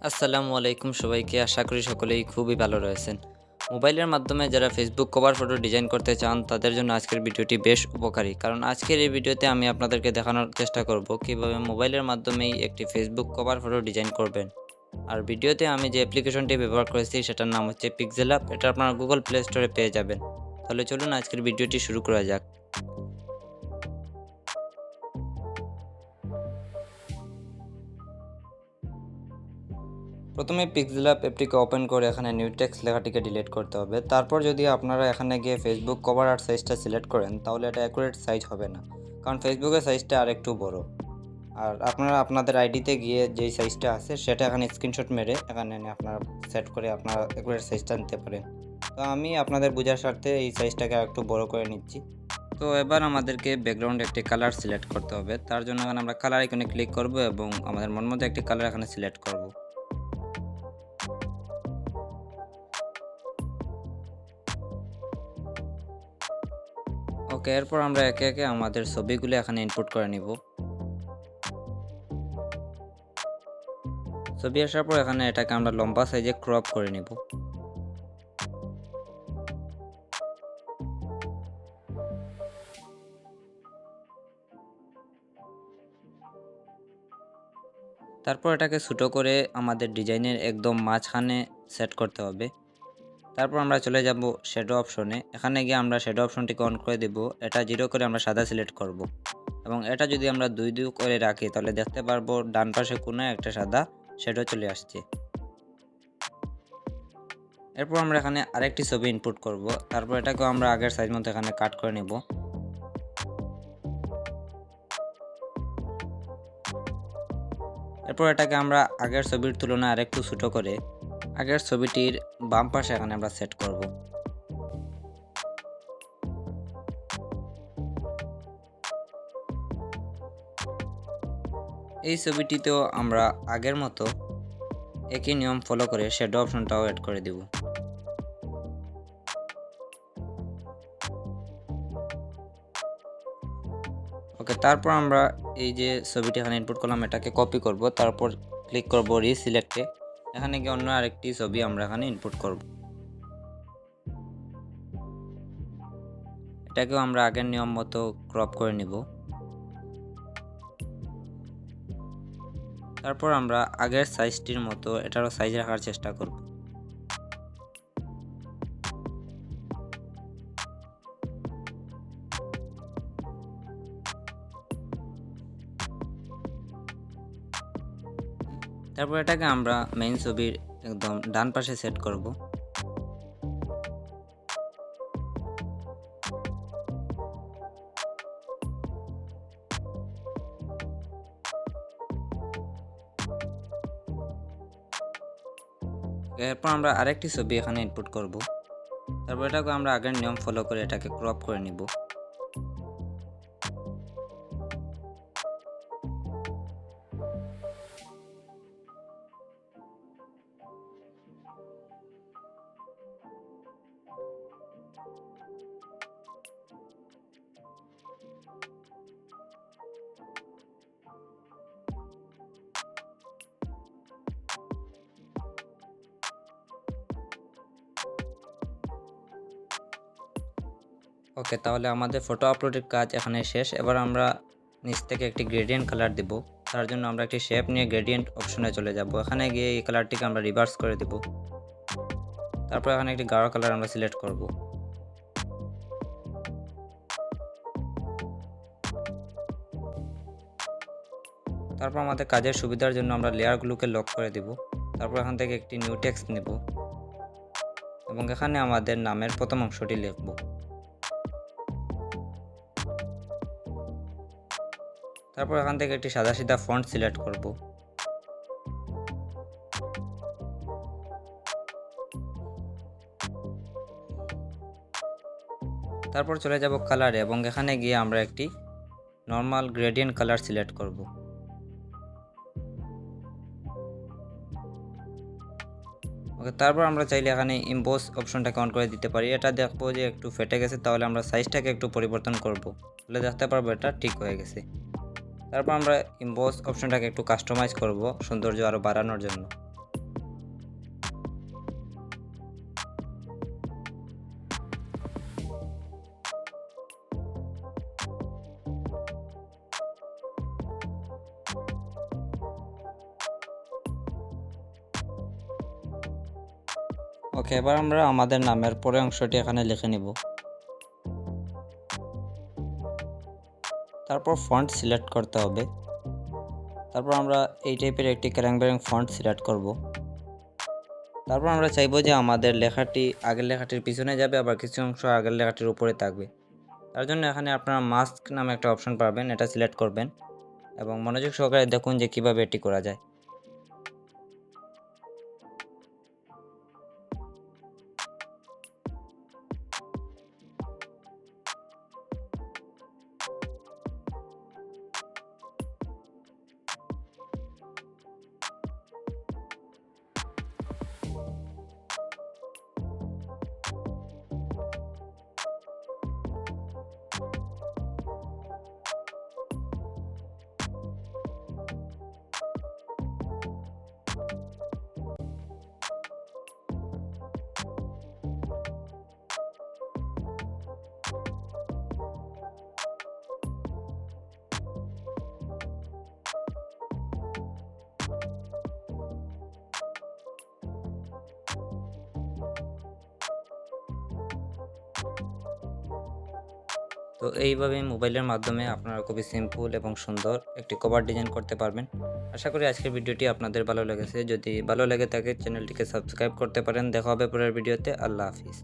আসসালামু আলাইকুম সবাইকে। আশা করি সকলেই খুবই ভালো রয়েছেন। মোবাইলের মাধ্যমে যারা ফেসবুক কভার ফটো ডিজাইন করতে চান তাদের জন্য আজকের ভিডিওটি বেশ উপকারী। কারণ আজকের এই ভিডিওতে আমি আপনাদেরকে দেখানোর চেষ্টা করব কিভাবে মোবাইলের মাধ্যমেই একটি ফেসবুক কভার ফটো ডিজাইন করবেন। আর ভিডিওতে আমি যে অ্যাপ্লিকেশনটি ব্যবহার করেছি সেটার নাম হচ্ছে পিক্সেল অ্যাপ। এটা আপনারা গুগল প্লে স্টোরে পেয়ে যাবেন। তাহলে চলুন আজকের ভিডিওটি শুরু করা যাক। প্রথমে পিক্সেল অ্যাপটিকে ওপেন করে এখানে নিউ টেক্সট লেখাটিকে ডিলিট করতে হবে। তারপর যদি আপনারা এখানে গিয়ে ফেসবুক কভার আর্ট সাইজটা সিলেক্ট করেন তাহলে এটা অ্যাকুরেট সাইজ হবে না, কারণ ফেসবুকের সাইজটা আর একটু বড়। আর আপনারা আপনাদের আইডিতে গিয়ে যেই সাইজটা আছে সেটা এখানে স্ক্রিনশট মেরে এখানে আপনারা সেট করে আপনারা অ্যাকুরেট সাইজটা নিতে পারেন। তো আমি আপনাদের বোঝার স্বার্থে এই সাইজটাকে আর একটু বড় করে নিচ্ছি। তো এবার আমাদেরকে ব্যাকগ্রাউন্ডে একটি কালার সিলেক্ট করতে হবে। তার জন্য এখানে আমরা কালার আইকনে ক্লিক করব এবং আমাদের মন মতো একটি কালার এখানে সিলেক্ট করব। ওকে, এরপর আমরা একে একে আমাদের ছবিগুলো এখানে ইনপুট করে নিব। ছবি আসার পর এখানে এটাকে আমরা লম্বা সাইজে ক্রপ করে নিব। তারপর এটাকে ছোটো করে আমাদের ডিজাইনের একদম মাঝখানে সেট করতে হবে। তারপর আমরা চলে যাব শ্যাডো অপশনে। এখানে গিয়ে আমরা শ্যাডো অপশনটিকে অন করে দেব। এটা 0 করে আমরা সাদা সিলেক্ট করব এবং এটা যদি আমরা 2 করে রাখি তাহলে দেখতে পারবো ডান পাশে কোণায় একটা সাদা শ্যাডো চলে আসছে। এরপর আমরা এখানে আরেকটি ছবি ইনপুট করব। তারপর এটাকেও আমরা আগের সাইজ মতো এখানে কাট করে নেব। এরপর এটাকে আমরা আগের ছবির তুলনায় আরেকটু ছোটো করে আগের ছবিটির বাম পাশে এখানে আমরা সেট করব। এই ছবিটিতেও আমরা আগের মতো একই নিয়ম ফলো করে শ্যাডো অপশনটাও অ্যাড করে দেব। ওকে, তারপর আমরা এই যে ছবিটি এখানে ইনপুট করলাম এটাকে কপি করব। তারপর ক্লিক করব রিসিলেক্টে। এখানে গিয়ে অন্য আরেকটি ছবি আমরা এখানে ইনপুট করব। এটাকেও আমরা আগের নিয়ম মতো ক্রপ করে নিব। তারপর আমরা আগের সাইজটির মতো এটারও সাইজ রাখার চেষ্টা করব। তারপর এটাকে আমরা মেইন ছবির একদম ডান পাশে সেট করব। এরপর আমরা আরেকটি ছবি এখানে ইনপুট করব। তারপর এটাকে আমরা আগের নিয়ম ফলো করে এটাকে ক্রপ করে নিব। ওকে, তাহলে আমাদের ফটো আপলোডের কাজ এখানে শেষ। এবার আমরা নিচ থেকে একটি গ্রেডিয়েন্ট কালার দেব। তার জন্য আমরা একটি শেপ নিয়ে গ্রেডিয়েন্ট অপশনে চলে যাব। এখানে গিয়ে এই কালারটিকে আমরা রিভার্স করে দেব। তারপর এখানে একটি গাঢ় কালার আমরা সিলেক্ট করব। তারপর আমাদের কাজের সুবিধার জন্য আমরা লেয়ারগুলোকে লক করে দেব। তারপর এখান থেকে একটি নিউ টেক্সট নেব এবং এখানে আমাদের নামের প্রথম অংশটি লিখব। তারপর এখান থেকে একটি সাদাসিধা ফন্ট সিলেক্ট করব। তারপর চলে যাব কালারে এবং এখানে গিয়ে আমরা একটি নর্মাল গ্রেডিয়েন্ট কালার সিলেক্ট করব। ওকে, তারপর আমরা চাইলে এখানে ইম্বোস অপশনটাকে অন করে দিতে পারি। এটা দেখবো যে একটু ফেটে গেছে, তাহলে আমরা সাইজটাকে একটু পরিবর্তন করব, তাহলে দেখতে পারবো এটা ঠিক হয়ে গেছে। তারপর আমরা ইম্বোস অপশনটাকে একটু কাস্টমাইজ করব সৌন্দর্য আরও বাড়ানোর জন্য। ওকে, এবার আমরা আমাদের নামের পরের অংশটি এখানে লিখে নিব। তারপর ফন্ট সিলেক্ট করতে হবে। তারপর আমরা এই টাইপের একটি ক্যারাং ফন্ট সিলেক্ট করব। তারপর আমরা চাইবো যে আমাদের লেখাটি আগের লেখাটির পিছনে যাবে, আবার কিছু অংশ আগের লেখাটির উপরে থাকবে। তার জন্য এখানে আপনারা মাস্ক নামে একটা অপশন পাবেন, এটা সিলেক্ট করবেন এবং মনোযোগ সহকারে দেখুন যে কিভাবে এটি করা যায়। তো এইভাবে মোবাইলের মাধ্যমে আপনারা খুবই সিম্পল এবং সুন্দর একটি কভার ডিজাইন করতে পারবেন। আশা করি আজকের ভিডিওটি আপনাদের ভালো লেগেছে। যদি ভালো লেগে থাকে চ্যানেলটিকে সাবস্ক্রাইব করতে পারেন। দেখা হবে পরের ভিডিওতে। আল্লাহ হাফিজ।